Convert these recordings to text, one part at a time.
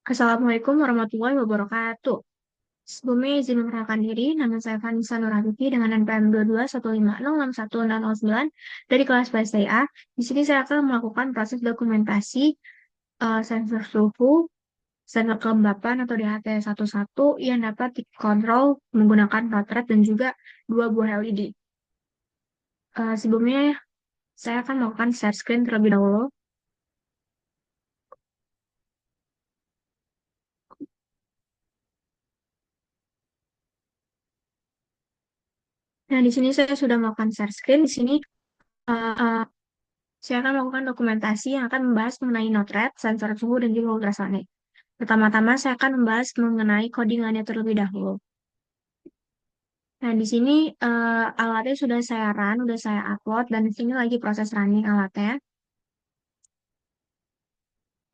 Assalamualaikum warahmatullahi wabarakatuh. Sebelumnya izin memperkenalkan diri, nama saya Vanessa Nurhalifi dengan NPM 221506109 dari kelas PSDA. Di sini saya akan melakukan proses dokumentasi sensor suhu, sensor kelembapan atau DHT11 yang dapat dikontrol menggunakan baterai dan juga dua buah LED. Sebelumnya saya akan melakukan share screen terlebih dahulu. Nah, di sini saya sudah melakukan share screen. Di sini uh, saya akan melakukan dokumentasi yang akan membahas mengenai node rate, sensor suhu, dan juga ultrasonik. Pertama-tama, saya akan membahas mengenai codingannya terlebih dahulu. Nah, di sini alatnya sudah saya run, sudah saya upload, dan di sini lagi proses running alatnya.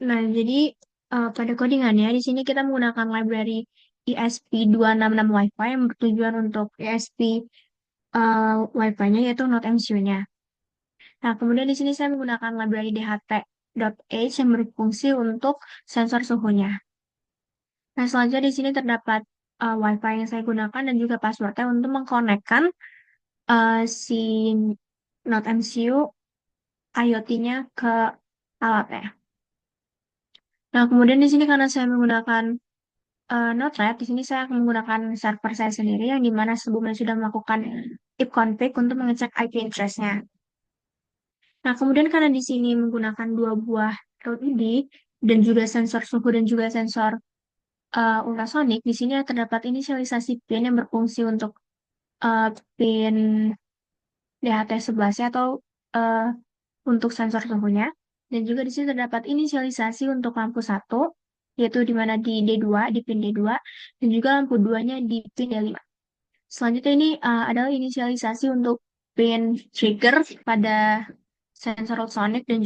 Nah, jadi pada codingannya, di sini kita menggunakan library ESP266 Wi-Fi yang bertujuan untuk ESP Wi-Fi-nya, yaitu Node MCU-nya. Nah, kemudian di sini saya menggunakan library DHT.h yang berfungsi untuk sensor suhunya. Nah, selanjutnya di sini terdapat Wi-Fi yang saya gunakan dan juga passwordnya untuk mengkonekkan si Node MCU IoT-nya ke alatnya. Nah, kemudian di sini karena saya menggunakan Node-RED, di sini saya akan menggunakan server saya sendiri yang dimana sebelumnya sudah melakukan ipconfig untuk mengecek IP address-nya. Nah, kemudian karena di sini menggunakan dua buah LED dan juga sensor suhu dan juga sensor ultrasonic, di sini terdapat inisialisasi pin yang berfungsi untuk pin DHT11 atau eh, untuk sensor suhunya. Dan juga di sini terdapat inisialisasi untuk lampu satu, yaitu di mana di D2, di pin D2, dan juga lampu 2-nya di pin D5. Selanjutnya ini adalah inisialisasi untuk pin trigger pada sensor ultrasonic dan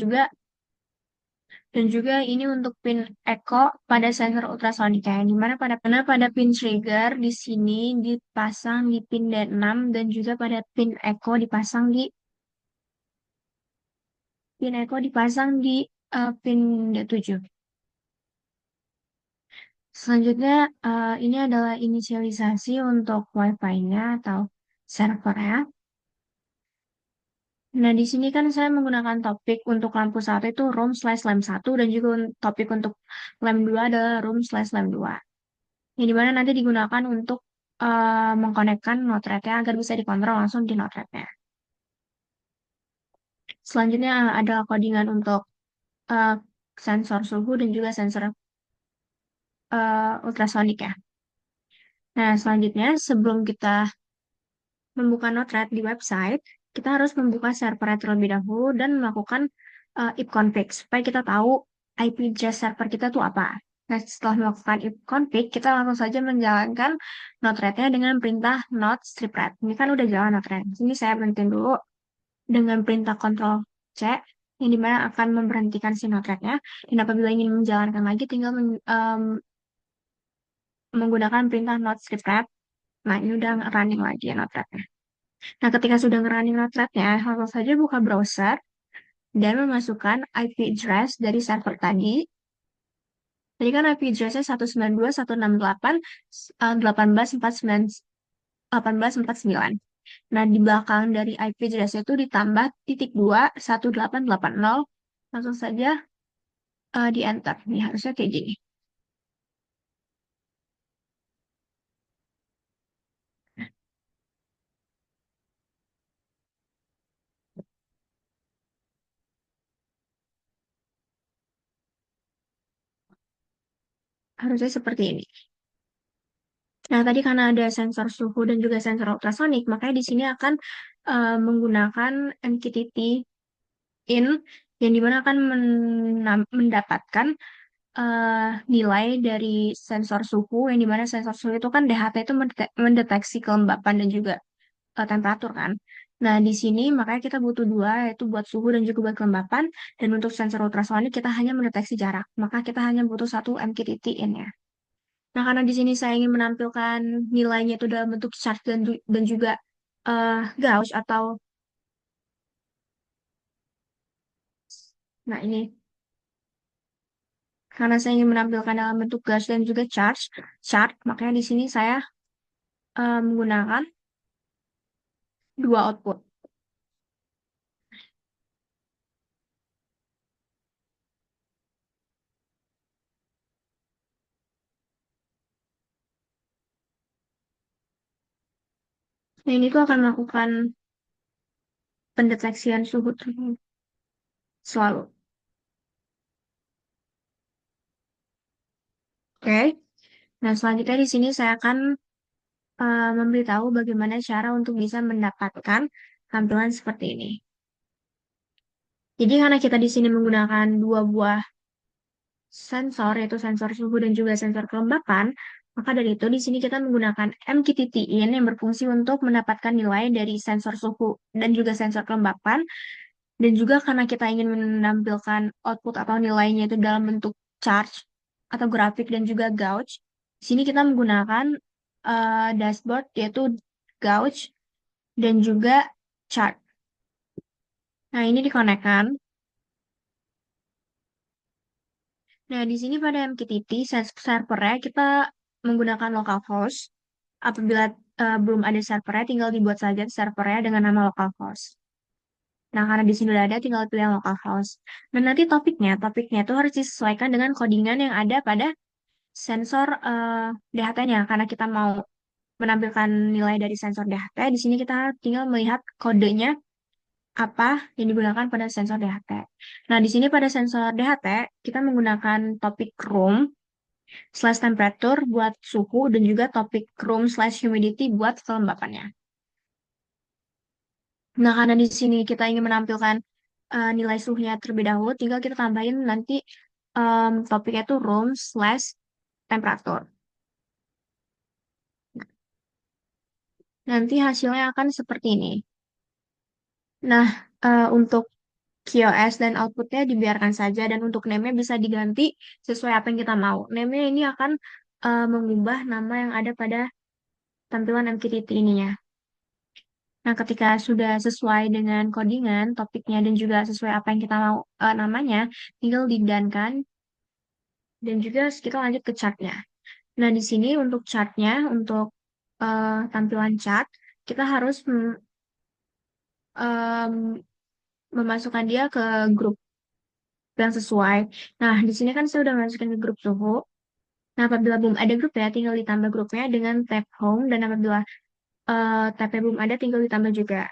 juga ini untuk pin echo pada sensor ultrasonik ya, di mana pada pin trigger di sini dipasang di pin D6 dan juga pada pin echo dipasang di pin D7. Selanjutnya ini adalah inisialisasi untuk Wi-Fi-nya atau servernya. Nah, di sini kan saya menggunakan topik untuk lampu satu itu room/lamp 1 dan juga topik untuk lamp 2 adalah room/lamp 2. Yang dimana nanti digunakan untuk mengkonekkan node-RED-nya agar bisa dikontrol langsung di node-RED-nya. Selanjutnya adalah codingan untuk eh, sensor suhu dan juga sensor ultrasonik ya. Nah, selanjutnya sebelum kita membuka node-RED di website, kita harus membuka server terlebih dahulu dan melakukan ipconfig supaya kita tahu IP address server kita tuh apa. Nah, setelah melakukan ipconfig, kita langsung saja menjalankan node-RED-nya dengan perintah node strip-read. Ini kan udah jalan node-RED. Ini saya berhentiin dulu dengan perintah Ctrl C, yang dimana akan memberhentikan si node-RED-nya. Dan apabila ingin menjalankan lagi, tinggal menggunakan perintah node strip-read. Nah, ini udah running lagi ya node-RED-nya. Nah, ketika sudah nge-running node-RED-nya, langsung saja buka browser dan memasukkan IP address dari server tadi. Tadi kan IP address-nya 192.168.18.49. Nah, di belakang dari IP address itu ditambah titik 2 1880. Langsung saja di enter. Ini harusnya kayak gini. Harusnya seperti ini. Nah, tadi karena ada sensor suhu dan juga sensor ultrasonik, makanya di sini akan menggunakan MQTT in yang dimana akan mendapatkan nilai dari sensor suhu yang dimana sensor suhu itu kan DHT itu mendeteksi kelembapan dan juga temperatur kan. Nah, di sini makanya kita butuh dua, yaitu buat suhu dan juga buat kelembapan. Dan untuk sensor ultrasonik kita hanya mendeteksi jarak. Maka kita hanya butuh satu MQTT in-nya. Nah, karena di sini saya ingin menampilkan nilainya itu dalam bentuk chart dan juga gauge atau, nah ini Karena saya ingin menampilkan dalam bentuk gas dan juga chart, makanya di sini saya menggunakan dua output. Nah, ini tuh akan melakukan pendeteksian suhu tubuh selalu. Oke. Nah, selanjutnya di sini saya akan memberitahu bagaimana cara untuk bisa mendapatkan tampilan seperti ini. Jadi karena kita di sini menggunakan dua buah sensor, yaitu sensor suhu dan juga sensor kelembapan, maka dari itu di sini kita menggunakan MQTT-in yang berfungsi untuk mendapatkan nilai dari sensor suhu dan juga sensor kelembapan. Dan juga karena kita ingin menampilkan output atau nilainya itu dalam bentuk chart atau grafik dan juga gauge, di sini kita menggunakan dashboard yaitu gauge dan juga chart. Nah, ini dikonekkan. Nah, di sini pada MQTT servernya kita menggunakan localhost. Apabila belum ada servernya, tinggal dibuat saja servernya dengan nama localhost. Nah, karena di sini udah ada, tinggal pilih yang localhost. Dan nanti topiknya itu harus disesuaikan dengan codingan yang ada pada sensor DHT-nya. Karena kita mau menampilkan nilai dari sensor DHT, di sini kita tinggal melihat kodenya apa yang digunakan pada sensor DHT. Nah, di sini pada sensor DHT, kita menggunakan topik room slash temperature buat suhu dan juga topik room slash humidity buat kelembapannya. Nah, karena di sini kita ingin menampilkan nilai suhunya terlebih dahulu, tinggal kita tambahin nanti topiknya itu room slash temperature. Nanti hasilnya akan seperti ini. Nah, untuk QoS dan outputnya dibiarkan saja dan untuk name-nya bisa diganti sesuai apa yang kita mau. Name-nya ini akan mengubah nama yang ada pada tampilan MQTT ininya. Nah, ketika sudah sesuai dengan codingan, topiknya dan juga sesuai apa yang kita mau namanya, tinggal di-done-kan dan juga kita lanjut ke chartnya. Nah, di sini untuk chartnya, untuk tampilan chart, kita harus memasukkan dia ke grup yang sesuai. Nah, di sini kan saya udah masukin ke grup suhu. Nah, apabila belum ada grup ya, tinggal ditambah grupnya dengan tab home, dan apabila tabnya belum ada, tinggal ditambah juga.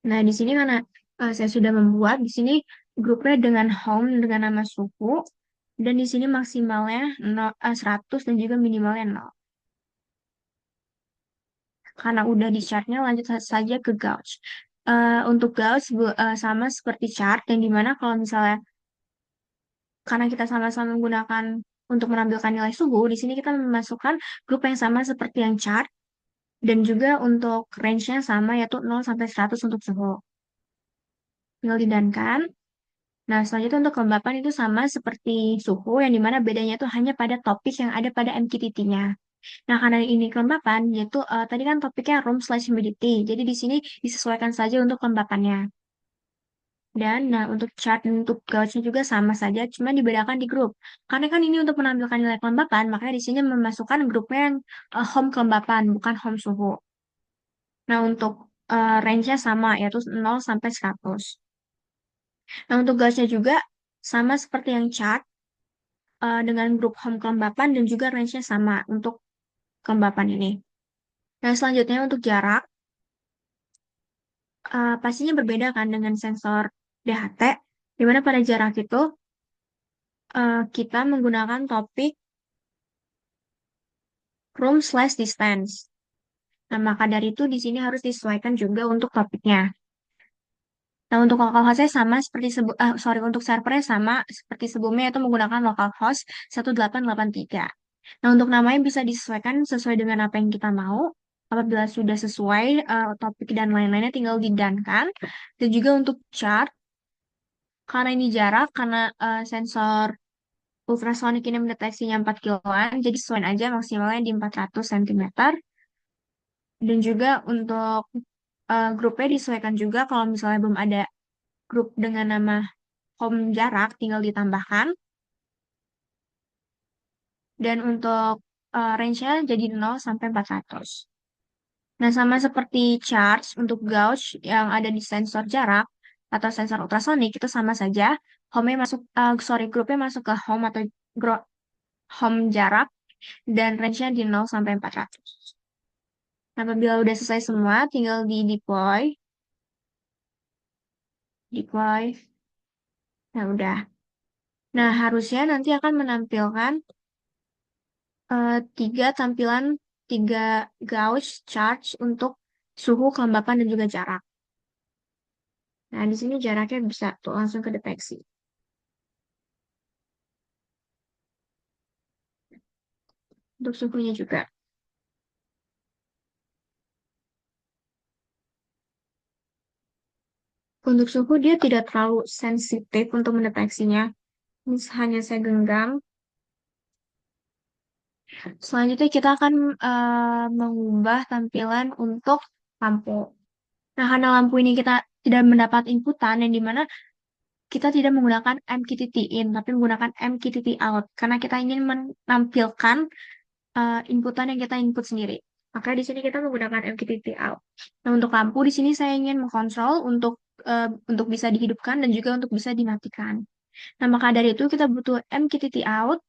Nah, di sini karena saya sudah membuat, di sini grupnya dengan home, dengan nama suhu, dan di sini maksimalnya 100 dan juga minimalnya 0. Karena udah di chartnya, lanjut saja ke gauge. Untuk gauge sama seperti chart, yang dimana kalau misalnya karena kita sama-sama menggunakan untuk menampilkan nilai suhu, di sini kita memasukkan grup yang sama seperti yang chart, dan juga untuk range-nya sama, yaitu 0 sampai 100 untuk suhu. Tinggal didankan. Nah, selanjutnya untuk kelembapan itu sama seperti suhu, yang dimana bedanya itu hanya pada topik yang ada pada MQTT-nya. Nah, karena ini kelembapan, yaitu tadi kan topiknya room slash humidity. Jadi di sini disesuaikan saja untuk kelembapannya. Dan nah untuk chart dan untuk gauge juga sama saja, cuma dibedakan di grup. Karena kan ini untuk menampilkan nilai kelembapan, makanya di sini memasukkan grupnya yang home kelembapan, bukan home suhu. Nah, untuk range-nya sama, yaitu 0 sampai 100. Nah, untuk gauge-nya juga sama seperti yang chart, dengan grup home kelembapan dan juga range-nya sama untuk kelembapan ini. Nah, selanjutnya untuk jarak, pastinya berbeda kan dengan sensor DHT, di mana pada jarak itu kita menggunakan topik room slash distance. Nah, maka dari itu di sini harus disesuaikan juga untuk topiknya. Nah, untuk localhost-nya sama seperti untuk servernya sama seperti sebelumnya, yaitu menggunakan localhost 1883. Nah, untuk namanya bisa disesuaikan sesuai dengan apa yang kita mau. Apabila sudah sesuai topik dan lain-lainnya tinggal didankan. Dan juga untuk chart, karena ini jarak, karena sensor ultrasonic ini mendeteksinya 4 kiloan, jadi sesuaiin aja maksimalnya di 400 cm. Dan juga untuk grupnya disesuaikan juga kalau misalnya belum ada grup dengan nama home jarak tinggal ditambahkan. Dan untuk range-nya jadi 0 sampai 400. Nah, sama seperti charge untuk gauge yang ada di sensor jarak atau sensor ultrasonik itu sama saja. Home-nya masuk, grupnya masuk ke home atau home jarak dan range-nya di 0 sampai 400. Nah, apabila udah selesai semua, tinggal di deploy. Nah, udah. Nah, harusnya nanti akan menampilkan tiga tampilan, tiga gauge charge untuk suhu, kelembapan, dan juga jarak. Nah, di sini jaraknya bisa tuh langsung kedeteksi. Untuk suhunya juga. Untuk suhu dia tidak terlalu sensitif untuk mendeteksinya. Hanya saya genggam. Selanjutnya kita akan mengubah tampilan untuk lampu. Nah, karena lampu ini kita tidak mendapat inputan yang dimana kita tidak menggunakan MQTT in, tapi menggunakan MQTT out. Karena kita ingin menampilkan inputan yang kita input sendiri. Maka di sini kita menggunakan MQTT out. Nah, untuk lampu di sini saya ingin mengkontrol untuk bisa dihidupkan dan juga untuk bisa dimatikan. Nah, maka dari itu kita butuh MQTT out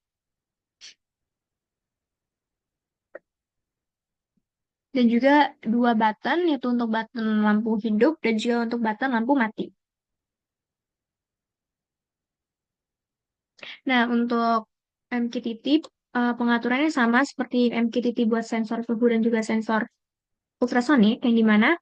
dan juga dua button, yaitu untuk button lampu hidup dan juga untuk button lampu mati. Nah, untuk MQTT pengaturannya sama seperti MQTT buat sensor suhu dan juga sensor ultrasonik, yang dimana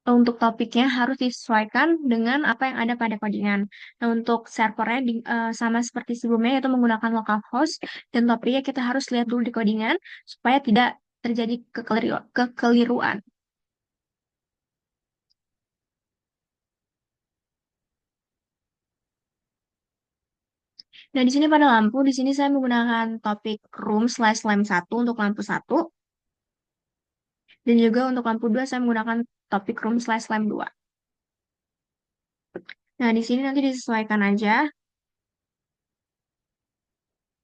untuk topiknya harus disesuaikan dengan apa yang ada pada codingan. Nah, untuk servernya sama seperti sebelumnya, yaitu menggunakan localhost, dan topiknya kita harus lihat dulu di codingan supaya tidak terjadi kekeliruan. Nah, di sini pada lampu, di sini saya menggunakan topik room/lamp 1 untuk lampu satu, dan juga untuk lampu 2 saya menggunakan topik room/lamp 2. Nah, di sini nanti disesuaikan aja.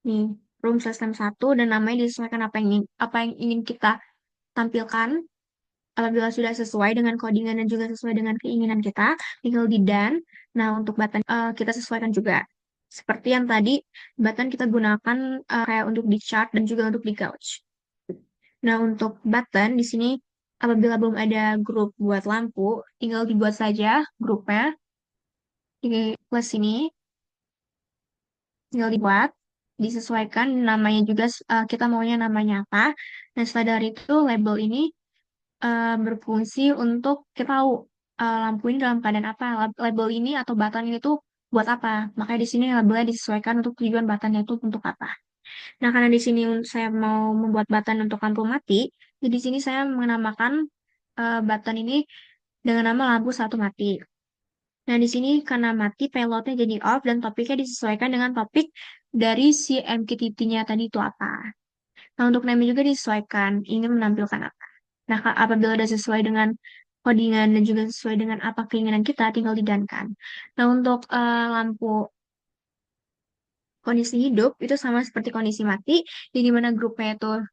Nih, room/lamp 1 dan namanya disesuaikan apa yang ingin kita tampilkan. Apabila sudah sesuai dengan codingan dan juga sesuai dengan keinginan kita, tinggal di done. Nah, untuk button kita sesuaikan juga. Seperti yang tadi, button kita gunakan kayak untuk di chart dan juga untuk di gauge. Nah, untuk button di sini apabila belum ada grup buat lampu, tinggal dibuat saja grupnya di plus ini, tinggal dibuat, disesuaikan namanya juga kita maunya namanya apa. Nah, setelah dari itu label ini berfungsi untuk kita tahu lampu ini dalam keadaan apa, label ini atau button ini tuh buat apa. Makanya di sini labelnya disesuaikan untuk tujuan buttonnya itu untuk apa. Nah, karena di sini saya mau membuat button untuk lampu mati, jadi di sini saya menamakan button ini dengan nama lampu satu mati. Nah, di sini karena mati, payloadnya jadi off dan topiknya disesuaikan dengan topik dari si MQTT-nya tadi itu apa. Nah, untuk name juga disesuaikan, ingin menampilkan apa. Nah, apabila sudah sesuai dengan codingan dan juga sesuai dengan apa keinginan kita, tinggal didankan. Nah, untuk lampu kondisi hidup itu sama seperti kondisi mati, di mana grupnya itu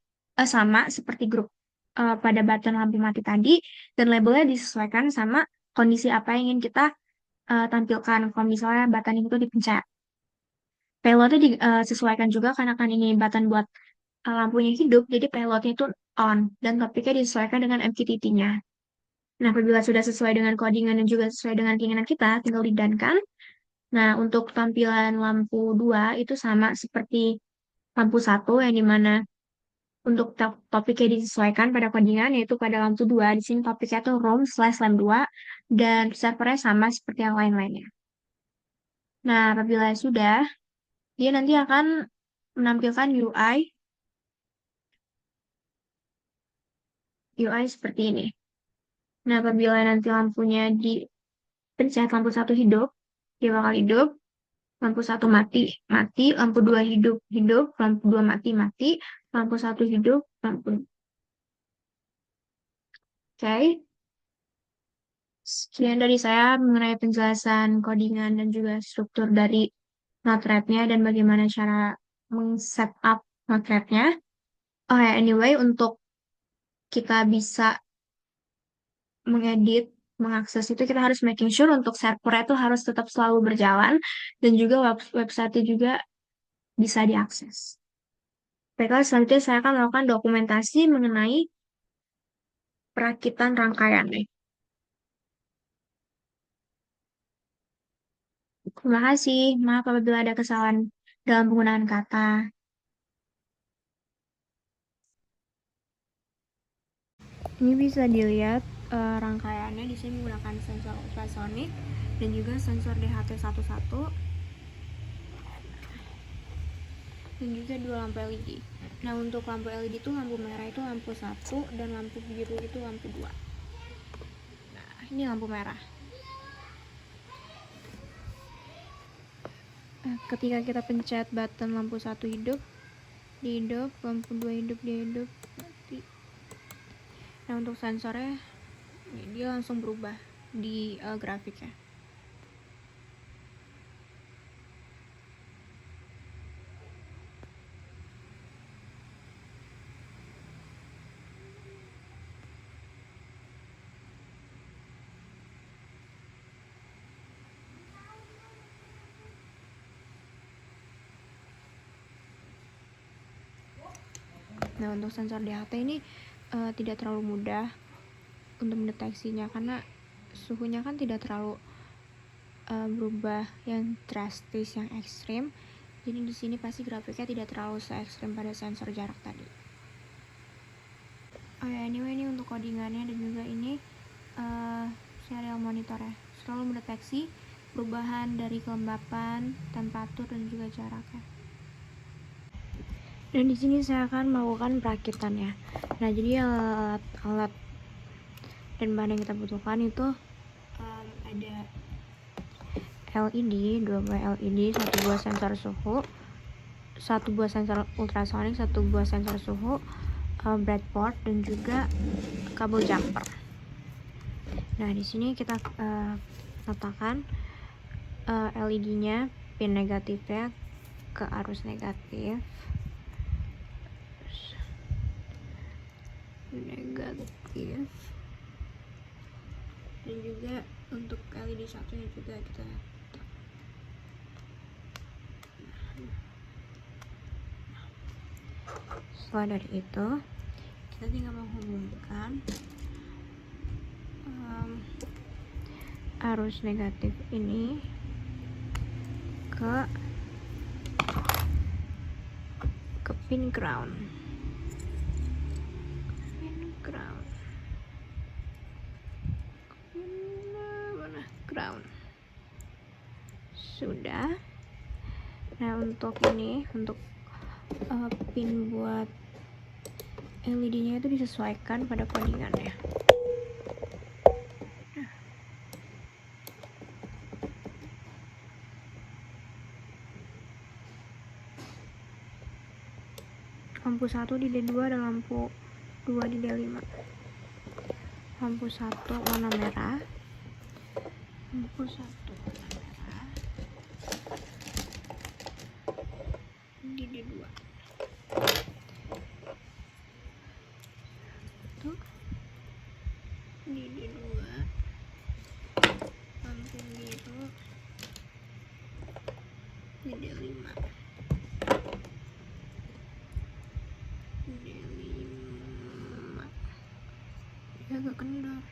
sama seperti grup pada button lampu mati tadi, dan labelnya disesuaikan sama kondisi apa yang ingin kita tampilkan. Kalau misalnya button itu dipencet, payloadnya disesuaikan juga karena kan ini button buat lampunya hidup, jadi payloadnya itu on, dan topiknya disesuaikan dengan MQTT-nya. Nah, apabila sudah sesuai dengan codingan dan juga sesuai dengan keinginan kita, tinggal didankan. Nah, untuk tampilan lampu 2 itu sama seperti lampu satu yang dimana untuk topiknya disesuaikan pada codingan, yaitu pada lampu 2. Di sini topiknya itu room/lamp 2 dan servernya sama seperti yang lain-lainnya. Nah, apabila sudah, dia nanti akan menampilkan UI seperti ini. Nah, apabila nanti lampunya dipencet lampu satu hidup, dia bakal hidup. Lampu satu mati, mati. Lampu dua hidup, hidup. Lampu dua mati, mati. Lampu satu hidup, lampu. Oke. Sekian dari saya mengenai penjelasan codingan dan juga struktur dari Node-RED-nya dan bagaimana cara meng-setup Node-RED-nya. Oh ya, anyway, untuk kita bisa mengedit, mengakses itu kita harus making sure untuk servernya itu harus tetap selalu berjalan dan juga website juga bisa diakses. Baiklah, selanjutnya saya akan melakukan dokumentasi mengenai perakitan rangkaian. Terima kasih. Maaf apabila ada kesalahan dalam penggunaan kata. Ini bisa dilihat rangkaiannya di sini menggunakan sensor ultrasonic dan juga sensor DHT11 dan juga dua lampu LED. Nah, untuk lampu LED itu lampu merah itu lampu 1 dan lampu biru itu lampu 2. Nah, ini lampu merah. Ketika kita pencet button lampu 1 hidup, dihidup, lampu 2 hidup, dihidup, mati. Nah, untuk sensornya dia langsung berubah di grafiknya. Nah, untuk sensor DHT ini tidak terlalu mudah untuk mendeteksinya karena suhunya kan tidak terlalu berubah yang drastis, yang ekstrim. Jadi di sini pasti grafiknya tidak terlalu se-ekstrim pada sensor jarak tadi. Oh ya, anyway ini untuk codingannya dan juga ini serial monitornya selalu mendeteksi perubahan dari kelembapan, temperatur dan juga jaraknya. Dan di sini saya akan melakukan perakitannya. Nah, jadi alat dan bahan yang kita butuhkan itu ada LED, 2 buah LED, 1 buah sensor suhu, 1 buah sensor ultrasonik, 1 buah sensor suhu, breadboard dan juga kabel jumper. Nah, di sini kita letakkan LED-nya, pin negatifnya ke arus negatif. Dan juga untuk LED satunya juga kita setelah dari itu kita tinggal menghubungkan arus negatif ini ke pin ground. Ground sudah. Nah, untuk ini untuk pin buat LED-nya itu disesuaikan pada codingannya. Lampu 1 di D2 dan lampu 2 di D5. Lampu 1 warna merah. Lampu 1 warna merah di D2. Tuh. Di D2. Lampu biru di D5. Agak kendor.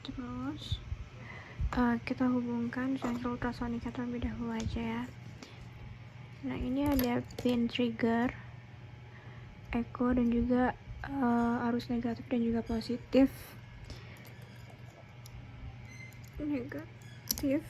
Terus kita hubungkan sensor ultrasoniknya terlebih dahulu aja ya. Nah, ini ada pin trigger, echo dan juga arus negatif dan juga positif. Negatif.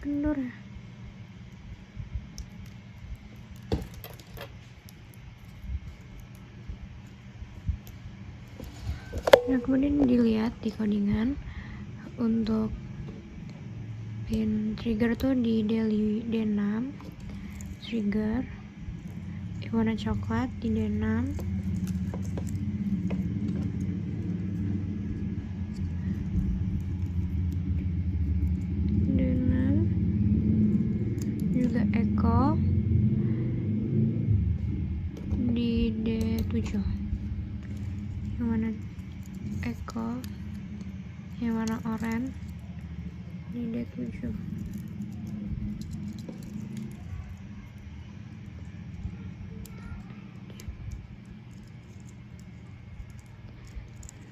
kendor ya. Nah, kemudian dilihat di codingan untuk pin trigger tuh di D6 trigger warna coklat di D6, juga echo di D7 yang warna echo yang warna oranye di D7.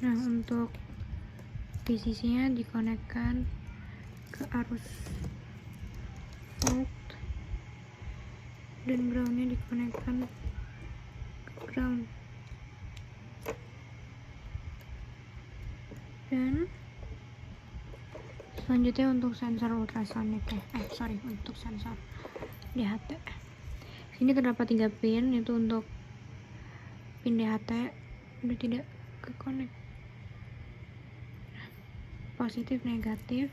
Nah, untuk VCC-nya dikonekkan ke arus volt dan ground-nya dikonekkan ke ground. Dan selanjutnya untuk sensor ultrasonik untuk sensor DHT. Sini terdapat 3 pin, itu untuk pin DHT udah tidak ke connect. Positif negatif.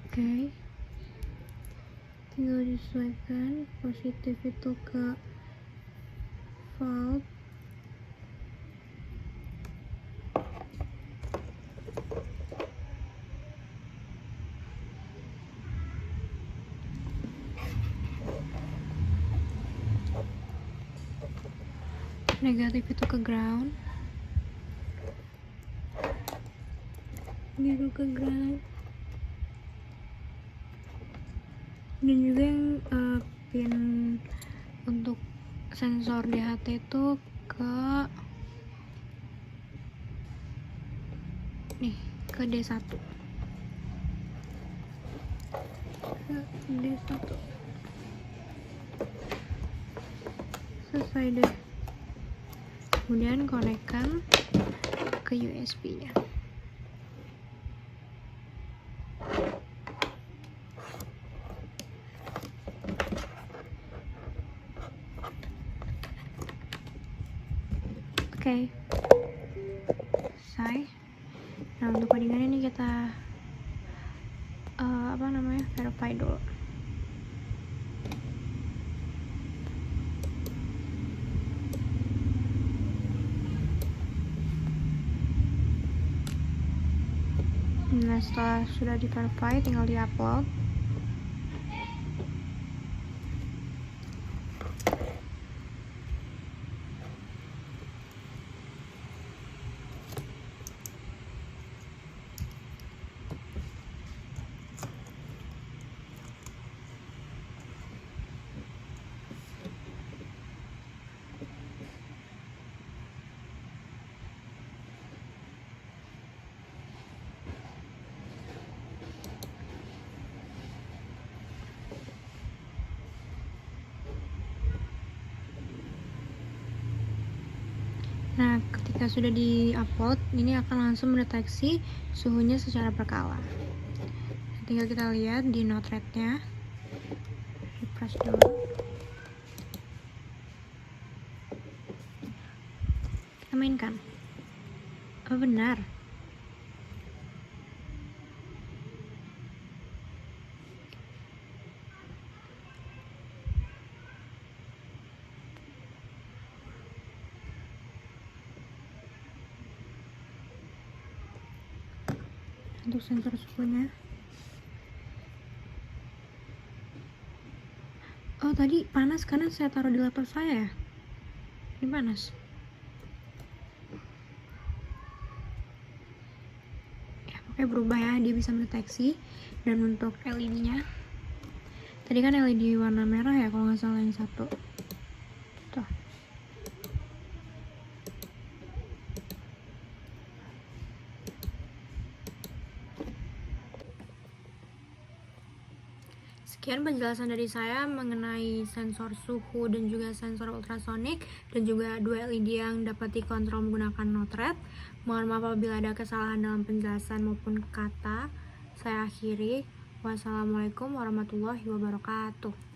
Oke. Tinggal disesuaikan positif itu ke volt, negatif itu ke ground, biru ke ground. Dan juga yang pin untuk sensor DHT itu ke D1, selesai deh. Kemudian konekkan ke USB nya. Oke. Selesai. Nah, untuk codingannya ini kita verify dulu. Nah, setelah sudah di verify tinggal di upload. Nah, ketika sudah di-upload, ini akan langsung mendeteksi suhunya secara berkala. Tinggal kita lihat di note rate-nya. Refresh dulu. Kita mainkan. Oh, benar. Untuk sensor suhunya. Oh, tadi panas karena saya taruh di laptop saya ya. Ini panas. Ya, pokoknya berubah ya, dia bisa mendeteksi. Dan untuk LED-nya, tadi kan LED warna merah ya kalau nggak salah yang satu. Tuh. Sekian penjelasan dari saya mengenai sensor suhu dan juga sensor ultrasonik dan juga dua LED yang dapat dikontrol menggunakan node-RED. Mohon maaf apabila ada kesalahan dalam penjelasan maupun kata. Saya akhiri. Wassalamualaikum warahmatullahi wabarakatuh.